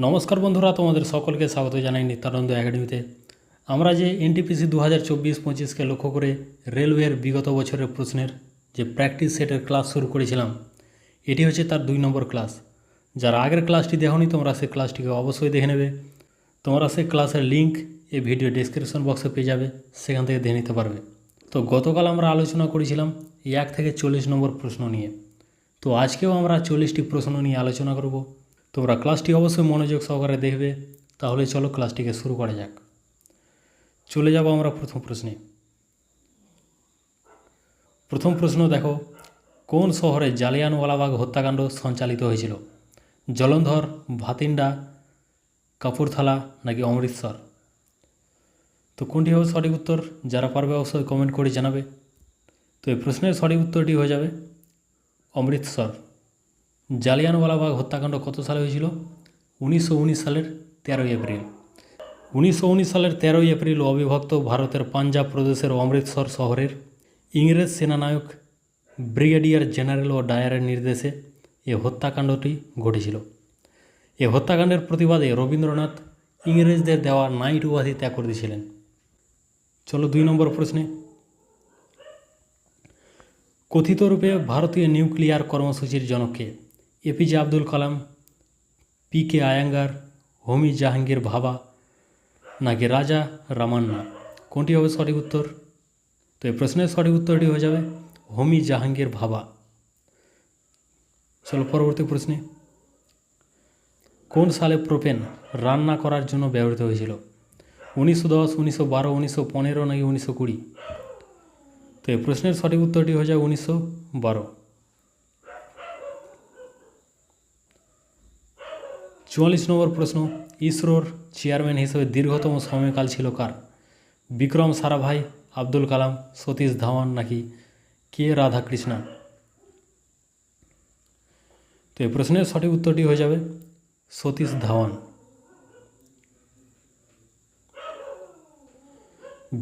নমস্কার বন্ধুরা, তোমাদের সকলকে স্বাগত জানাই নিত্যানন্দ একাডেমিতে। আমরা যে এনটিপিসি 2024-25কে লক্ষ্য করে রেলওয়ের বিগত বছরের প্রশ্নের যে প্র্যাকটিস সেটের ক্লাস শুরু করেছিলাম, এটি হচ্ছে তার 2 নম্বর ক্লাস। যারা আগের ক্লাসটি দেখোনি তোমরা সেই ক্লাসটিকে অবশ্যই দেখে নেবে। তোমরা সেই ক্লাসের লিঙ্ক এই ভিডিও ডেসক্রিপশন বক্সে পেয়ে যাবে, সেখান থেকে দেখে নিতে পারবে। তো গতকাল আমরা আলোচনা করেছিলাম 1 থেকে 40 নম্বর প্রশ্ন নিয়ে। তো আজকেও আমরা 40টি প্রশ্ন নিয়ে আলোচনা করব। তোমরা ক্লাসটি অবশ্যই মনোযোগ সহকারে দেখবে। তাহলে চলো ক্লাসটিকে শুরু করা যাক। চলে যাব আমরা প্রথম প্রশ্নে। প্রথম প্রশ্ন দেখো, কোন শহরে জালিয়ানওয়ালাবাগ হত্যাকাণ্ড সঞ্চালিত হয়েছিল? জলন্ধর, ভাতিন্ডা, কাপুরথালা নাকি অমৃতসর? তো কোনটি হবে সঠিক উত্তর? যারা পারবে অবশ্যই কমেন্ট করে জানাবে। তো এই প্রশ্নের সঠিক উত্তরটি হয়ে যাবে অমৃতসর। জালিয়ানওয়ালাবাগ হত্যাকাণ্ড কত সালে হয়েছিল? 1919 সালের 13 এপ্রিল। 1919 সালের 13 এপ্রিল অবিভক্ত ভারতের পাঞ্জাব প্রদেশের অমৃতসর শহরের ইংরেজ সেনানায়ক ব্রিগেডিয়ার জেনারেল ও ডায়ারের নির্দেশে এ হত্যাকাণ্ডটি ঘটেছিল। এ হত্যাকাণ্ডের প্রতিবাদে রবীন্দ্রনাথ ইংরেজদের দেওয়া নাইট উপাধি ত্যাগ করে দিয়েছিলেন। চলো 2 নম্বর প্রশ্নে। কথিত রূপে ভারতীয় নিউক্লিয়ার কর্মসূচির জনককে? APJ Abdul Kalam, PK. আয়াঙ্গার, হোমি জাহাঙ্গীর ভাবা নাকি রাজা রামান্না? কোনটি হবে সঠিক উত্তর? তো এই প্রশ্নের সঠিক উত্তরটি হয়ে যাবে হোমি জাহাঙ্গীর ভাবা। চলো পরবর্তী প্রশ্নে। কোন সালে প্রোপেন রান্না করার জন্য ব্যবহৃত হয়েছিল? 1910, 1912, 1915 নাকি 1920? তো এই প্রশ্নের সঠিক উত্তরটি হয়ে যায় 1912। 44 নম্বর প্রশ্ন। ইসরোর চেয়ারম্যান হিসেবে দীর্ঘতম সময়কাল ছিল কার? বিক্রম সারাভাই, আব্দুল কালাম, সতীশ ধাওয়ান নাকি কে রাধাকৃষ্ণন? তো এই প্রশ্নের সঠিক উত্তরটি হয়ে যাবে সতীশ ধাওয়ান।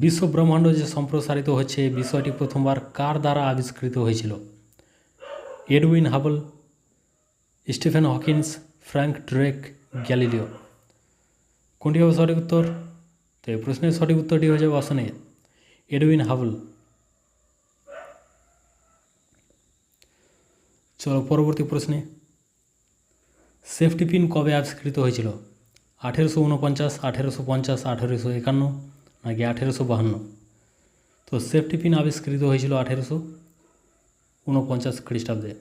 বিশ্ব ব্রহ্মাণ্ড যে সম্প্রসারিত হচ্ছে, এই বিষয়টি প্রথমবার কার দ্বারা আবিষ্কৃত হয়েছিল? Edwin Hubble, Stephen Hawkins, Frank Drake, Galileo? কোনটি হবে সঠিক উত্তর? তো এই প্রশ্নের সঠিক উত্তরটি হয়ে যাবে অপশন এ, এডউইন হাবল। চলো পরবর্তী প্রশ্নে। সেফটি পিন কবে আবিষ্কৃত হয়েছিল? 1849, 1850, 1851 নাকি 1852? তো সেফটি পিন আবিষ্কৃত হয়েছিল 1849 খ্রিস্টাব্দে।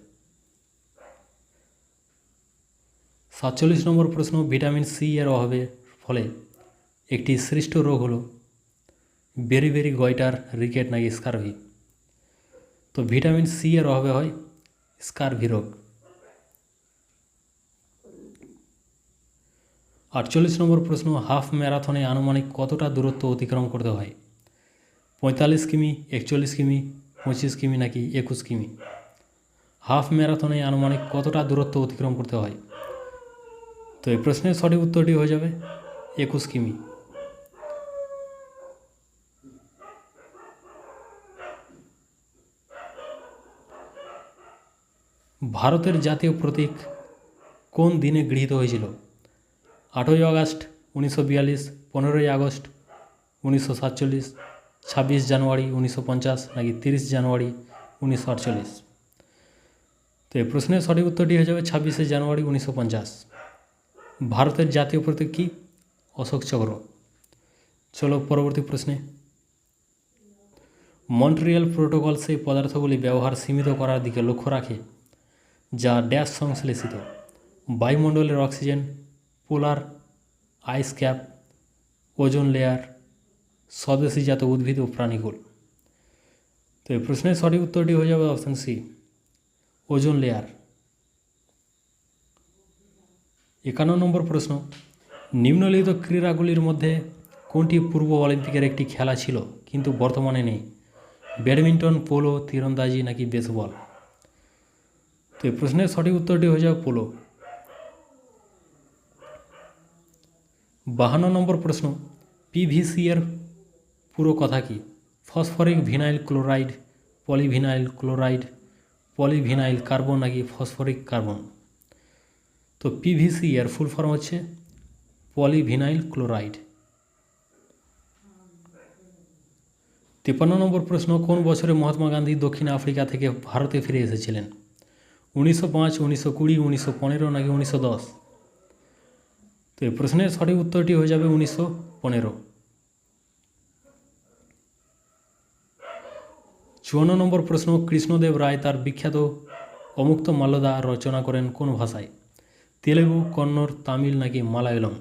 47 নম্বর প্রশ্ন। ভিটামিন সি এর অভাবে ফলে একটি সৃষ্ট রোগ হলো বেরিবেরি, গয়টার, রিকেট নাকি স্কারভি? তো ভিটামিন সি এর অভাবে হয় স্কারভি রোগ। 48 নম্বর প্রশ্ন। হাফ ম্যারাথনে আনুমানিক কতটা দূরত্ব অতিক্রম করতে হয়? 45 কিমি, 41 কিমি, 25 কিমি নাকি 21 কিমি? হাফ ম্যারাথনে আনুমানিক কতটা দূরত্ব অতিক্রম করতে হয়? তো এই প্রশ্নের সঠিক উত্তরটি হয়ে যাবে 21 কিমি। ভারতের জাতীয় প্রতীক কোন দিনে গৃহীত হয়েছিল? 8ই আগস্ট 1942, 15ই আগস্ট 1947, 26 জানুয়ারি 1950 নাকি 30 জানুয়ারি 1948? তো এই প্রশ্নের সঠিক উত্তরটি হয়ে যাবে 26শে জানুয়ারি 1950। ভারতের জাতীয় প্রতীক কি? অশোক চক্র। চলো পরবর্তী প্রশ্নে। মন্ট্রিয়াল প্রোটোকল সেই পদার্থগুলি ব্যবহার সীমিত করার দিকে লক্ষ্য রাখে যা ড্যাশ সংশ্লেষিত? বায়ুমণ্ডলের অক্সিজেন, পোলার আইস ক্যাপ, ওজোন লেয়ার, স্বদেশীজাত উদ্ভিদ ও প্রাণীকুল? তো এই প্রশ্নের সঠিক উত্তরটি হয়ে যাবে অপশান সি, ওজোন লেয়ার। 51 নম্বর প্রশ্ন। নিম্নলিখিত ক্রীড়াগুলির মধ্যে কোনটি পূর্ব অলিম্পিকের একটি খেলা ছিল কিন্তু বর্তমানে নেই? ব্যাডমিন্টন, পোলো, তীরন্দাজি নাকি বেসবল? তো এই প্রশ্নের সঠিক উত্তরটি হয়ে যাবে পোলো। 52 নম্বর প্রশ্ন। পিভিসি এর পুরো কথা কি? Phosphoric vinyl chloride, polyvinyl chloride, polyvinyl carbon নাকি ফসফরিক কার্বন? তো পিভিসি এর ফুল ফর্ম হচ্ছে পলিভিনাইল ক্লোরাইড। 53 নম্বর প্রশ্ন, কোন বছরে মহাত্মা গান্ধী দক্ষিণ আফ্রিকা থেকে ভারতে ফিরে এসেছিলেন? 1905, 1920, 1915 নাকি 1910? তো এই প্রশ্নের সঠিক উত্তরটি হয়ে যাবে 1915। 54 নম্বর প্রশ্ন, কৃষ্ণদেব রায় তার বিখ্যাত অমুক্ত মাল্যদা রচনা করেন কোন ভাষায়? তেলেগু, কন্নড়, তামিল নাকি মালায়ালম?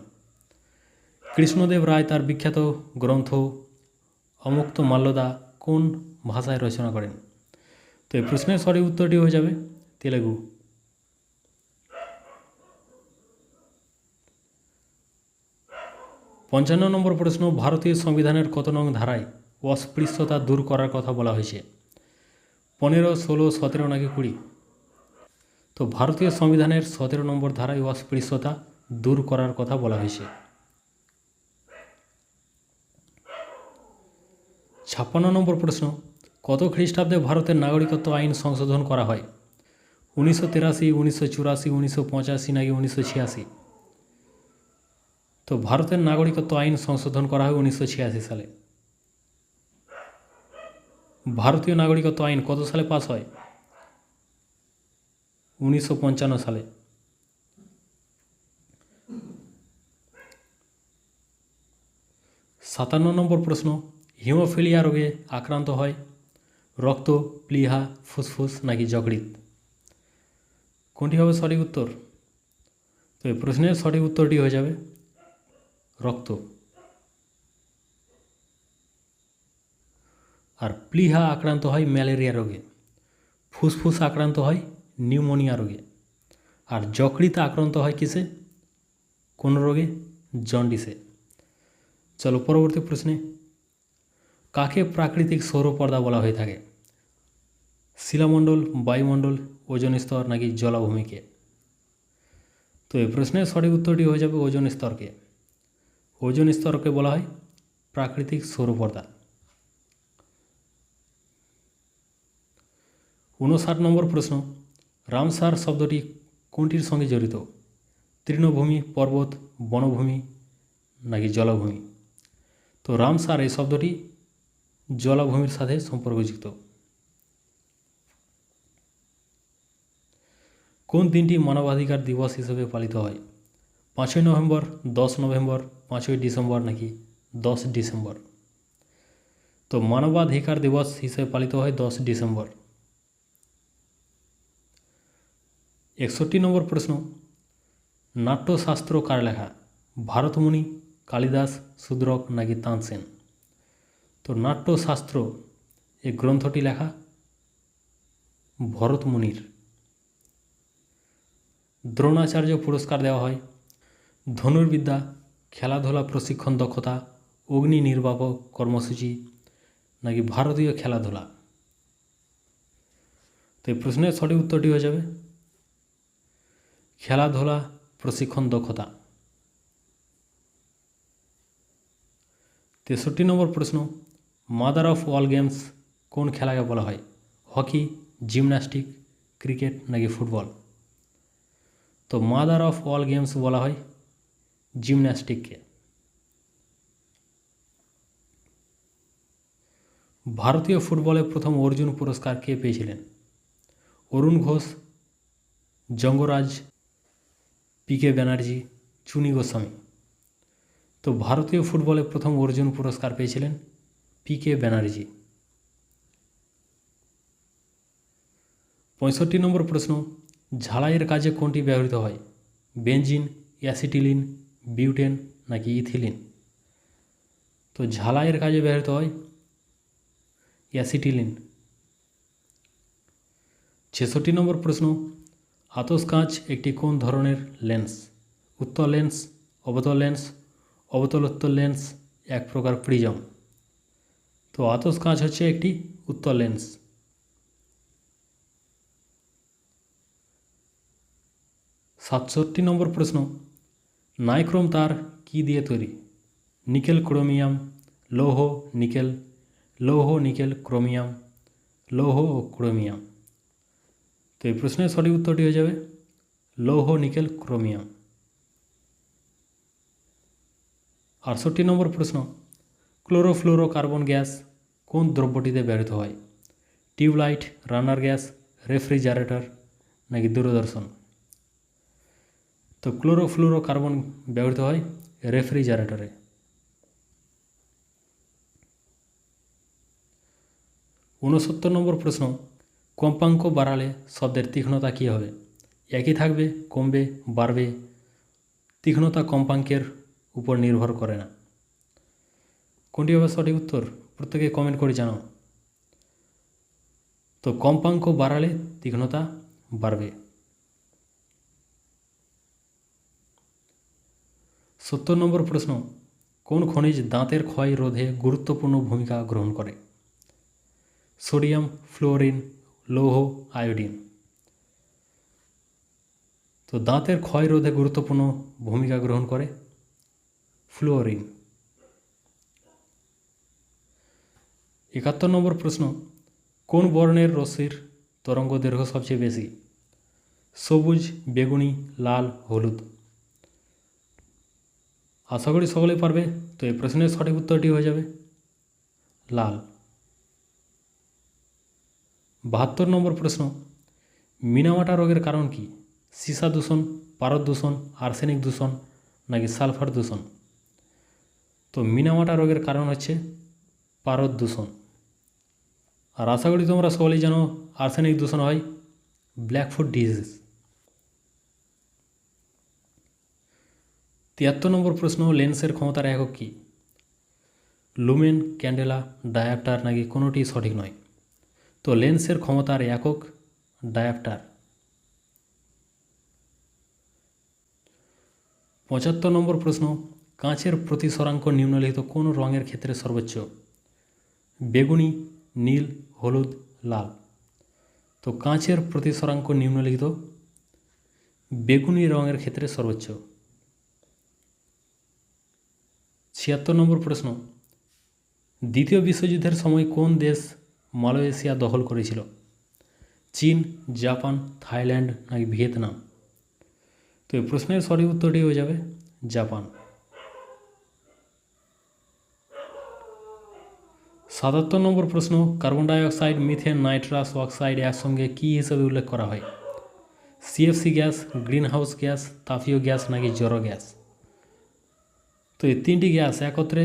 কৃষ্ণদেব রায় তার বিখ্যাত গ্রন্থ অমুক্ত মাল্যদা কোন ভাষায় রচনা করেন? তো এই প্রশ্নের সঠিক উত্তরটি হয়ে যাবে তেলেগু। 55 নম্বর প্রশ্ন, ভারতীয় সংবিধানের কত নং ধারায় অস্পৃশ্যতা দূর করার কথা বলা হয়েছে? 15, 16, 17 নাকি 20? তো ভারতীয় সংবিধানের 17 নম্বর ধারায় অস্পৃশ্যতা দূর করার কথা বলা হয়েছে। 56 নম্বর প্রশ্ন, কত খ্রিস্টাব্দে ভারতের নাগরিকত্ব আইন সংশোধন করা হয়? 1983, 1984, 1985 নাকি 1986? তো ভারতের নাগরিকত্ব আইন সংশোধন করা হয় 1986 সালে। ভারতীয় নাগরিকত্ব আইন কত সালে পাস হয়? 1955 সালে। 57 নম্বর প্রশ্ন, হিমোফিলিয়া রোগে আক্রান্ত হয় রক্ত, প্লীহা, ফুসফুস নাকি যকৃৎ? কোনটি হবে সঠিক উত্তর? তো এই প্রশ্নের সঠিক উত্তরটি হয়ে যাবে রক্ত। আর প্লীহা আক্রান্ত হয় ম্যালেরিয়া রোগে, ফুসফুস আক্রান্ত হয় নিউমোনিয়া রোগে, আর যকৃৎ আক্রান্ত হয় কিসে, কোন রোগে? জন্ডিসে। চলো পরবর্তী প্রশ্নে, কাকে প্রাকৃতিক সৌরপর্দা বলা হয়ে থাকে? শিলামণ্ডল, বায়ুমণ্ডল, ওজোন স্তর নাকি জলাভূমিকে? তো এই প্রশ্নের সঠিক উত্তরটি হয়ে যাবে ওজোন স্তরকে। ওজোন স্তরকে বলা হয় প্রাকৃতিক সৌরপর্দা। 59 নম্বর প্রশ্ন, রামসার শব্দটি কোনটির সঙ্গে জড়িত? তৃণভূমি, পর্বত, বনভূমি নাকি জলাভূমি? তো রামসার এই শব্দটি জলাভূমির সাথে সম্পর্কযুক্ত। কোন দিনটি মানবাধিকার দিবস হিসেবে পালিত হয়? 5ই নভেম্বর, 10 নভেম্বর, 5ই ডিসেম্বর নাকি 10 ডিসেম্বর? তো মানবাধিকার দিবস হিসেবে পালিত হয় 10 ডিসেম্বর। 61 নম্বর প্রশ্ন, নাট্যশাস্ত্র কার লেখা? ভারতমুনি, কালিদাস, শূদ্রক নাকি তানসেন? তো নাট্যশাস্ত্র এই গ্রন্থটি লেখা ভরতমুনির। দ্রোণাচার্য পুরস্কার দেওয়া হয় ধনুর্বিদ্যা, খেলাধুলা প্রশিক্ষণ দক্ষতা, অগ্নি নির্বাপক কর্মসূচি নাকি ভারতীয় খেলাধুলা? তো এই প্রশ্নের সঠিক উত্তরটি হয়ে যাবে খেলাধুলা প্রশিক্ষণ দক্ষতা। 63 নম্বর প্রশ্ন, মাদার অফ অল গেমস কোন খেলাকে বলা হয়? হকি, জিমন্যাস্টিক, ক্রিকেট নাকি ফুটবল? তো মাদার অফ অল গেমস বলা হয় জিমন্যাস্টিককে। ভারতীয় ফুটবলে প্রথম অর্জুন পুরস্কার কে পেয়েছিলেন? অরুণ ঘোষ, জঙ্গরাজ, পিকে ব্যানার্জি, চুনি গোস্বামী? তো ভারতীয় ফুটবলে প্রথম অর্জুন পুরস্কার পেয়েছিলেন পিকে ব্যানার্জি। 65 নম্বর প্রশ্ন, ঝালাইয়ের কাজে কোনটি ব্যবহৃত হয়? বেনজিন, অ্যাসিটিলিন, বিউটেন নাকি ইথিলিন? তো ঝালাইয়ের কাজে ব্যবহৃত হয় অ্যাসিটিলিন। 66 নম্বর প্রশ্ন, আতস কাঁচ একটি কোন ধরনের লেন্স? উত্তল লেন্স, অবতল লেন্স, অবতলোত্তল লেন্স, এক প্রকার প্রিজম? তো আতস কাঁচ হচ্ছে একটি উত্তল লেন্স। 67 নম্বর প্রশ্ন, নাইক্রোম তার কি দিয়ে তৈরি? নিকেল, ক্রোমিয়াম, লৌহ, নিকেল, লৌহ, নিকেল, ক্রোমিয়াম, লৌহ ও ক্রোমিয়াম? তো এই প্রশ্নের সঠিক উত্তরটি হয়ে যাবে লৌহ, নিকেল, ক্রোমিয়াম। 68 নম্বর প্রশ্ন, ক্লোরোফ্লোরোকার্বন গ্যাস কোন দ্রব্যটিতে ব্যবহৃত হয়? টিউবলাইট, রান্নার গ্যাস, রেফ্রিজারেটর নাকি দূরদর্শন? তো ক্লোরোফ্লোরোকার্বন ব্যবহৃত হয় রেফ্রিজারেটরে। 69 নম্বর প্রশ্ন, কম্পাঙ্ক বাড়ালে শব্দের তীক্ষ্ণতা কী হবে? একই থাকবে, কমবে, বাড়বে? তীক্ষ্ণতা কম্পাঙ্কের উপর নির্ভর করে না। কোনটি হবে সঠিক উত্তর? প্রত্যেকে কমেন্ট করে জানাও। তো কম্পাঙ্ক বাড়ালে তীক্ষ্ণতা বাড়বে। 70 নম্বর প্রশ্ন, কোন খনিজ দাঁতের ক্ষয় রোধে গুরুত্বপূর্ণ ভূমিকা গ্রহণ করে? সোডিয়াম, ফ্লোরিন, লৌহ, আয়োডিন? তো দাঁতের ক্ষয় রোধে গুরুত্বপূর্ণ ভূমিকা গ্রহণ করে ফ্লোরিন। 71 নম্বর প্রশ্ন, কোন বর্ণের রশ্মির তরঙ্গ দৈর্ঘ্য সবচেয়ে বেশি? সবুজ, বেগুনি, লাল, হলুদ? আশা করি সকলেই পারবে। তো এই প্রশ্নের সঠিক উত্তরটি হয়ে যাবে লাল। 72 নম্বর প্রশ্ন, মিনামাটা রোগের কারণ কি? সীসা দূষণ, পারদ দূষণ, আর্সেনিক দূষণ নাকি সালফার দূষণ? তো মিনামাটা রোগের কারণ হচ্ছে পারদ দূষণ। আর আশা করি তোমরা সকলেই জানো আর্সেনিক দূষণ হয় ব্ল্যাকফুট ডিজিজ। 73 নম্বর প্রশ্ন, লেন্সের ক্ষমতার একক কী? লুমেন, ক্যান্ডেলা, ডায়াপ্টার নাকি কোনোটি সঠিক নয়? তো লেন্সের ক্ষমতার একক ডায়াপ্টার। 75 নম্বর প্রশ্ন, কাঁচের প্রতিসরাঙ্ক নিম্নলিখিত কোন রঙের ক্ষেত্রে সর্বোচ্চ? বেগুনি, নীল, হলুদ, লাল? তো কাঁচের প্রতিসরাঙ্ক নিম্নলিখিত বেগুনি রঙের ক্ষেত্রে সর্বোচ্চ। 76 নম্বর প্রশ্ন, দ্বিতীয় বিশ্বযুদ্ধের সময় কোন দেশ মালয়েশিয়া দখল করেছিল? চীন, জাপান, থাইল্যান্ড নাকি ভিয়েতনাম? তো এই প্রশ্নের সঠিক উত্তরটি হয়ে যাবে জাপান। 77 নম্বর প্রশ্ন, carbon dioxide, methane, nitrous oxide একসঙ্গে কী হিসেবে উল্লেখ করা হয়? সিএফসি গ্যাস, গ্রিনহাউস গ্যাস, তাপীয় গ্যাস নাকি জড় গ্যাস? তো এই তিনটি গ্যাস একত্রে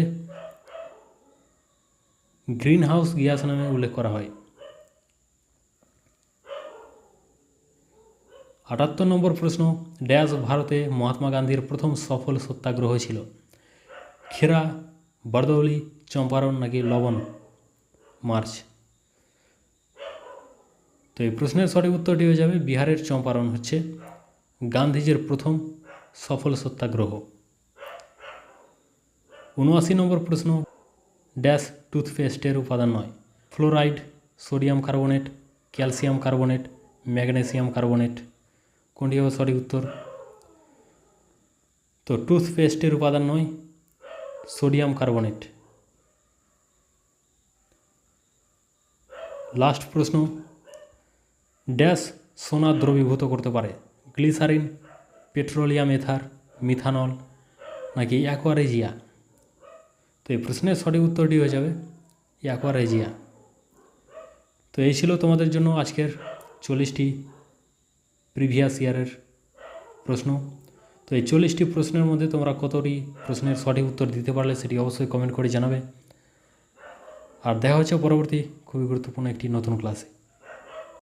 গ্রিনহাউস গ্যাস নামে উল্লেখ করা হয়। 78 নম্বর প্রশ্ন, ড্যাশ ভারতে মহাত্মা গান্ধীর প্রথম সফল সত্যাগ্রহ ছিল? খেরা, বারদৌলি, চম্পারণ নাকি লবণ মার্চ? তো এই প্রশ্নের সঠিক উত্তরটি হয়ে যাবে বিহারের চম্পারণ হচ্ছে গান্ধীজির প্রথম সফল সত্যাগ্রহ। 79 নম্বর প্রশ্ন, ড্যাশ টুথপেস্টের উপাদান নয়? Fluoride, sodium carbonate, calcium carbonate, magnesium carbonate? কোনটি হবে সঠিক উত্তর? তো টুথপেস্টের উপাদান নয় সোডিয়াম কার্বনেট। লাস্ট প্রশ্ন, ড্যাশ সোনা দ্রবীভূত করতে পারে? গ্লিসারিন, পেট্রোলিয়াম এথার, মিথানল নাকি অ্যাকোয়ারেজিয়া? তো এই প্রশ্নের সঠিক উত্তরটি হয়ে যাবে অ্যাকোয়ারেজিয়া। তো এই ছিল তোমাদের জন্য আজকের 40টি প্রিভিয়াস ইয়ারের প্রশ্ন। তো এই 40টি প্রশ্নের মধ্যে তোমরা কতটি প্রশ্নের সঠিক উত্তর দিতে পারলে সেটি অবশ্যই কমেন্ট করে জানাবে। আর দেখা হচ্ছে পরবর্তী খুবই গুরুত্বপূর্ণ একটি নতুন ক্লাসে।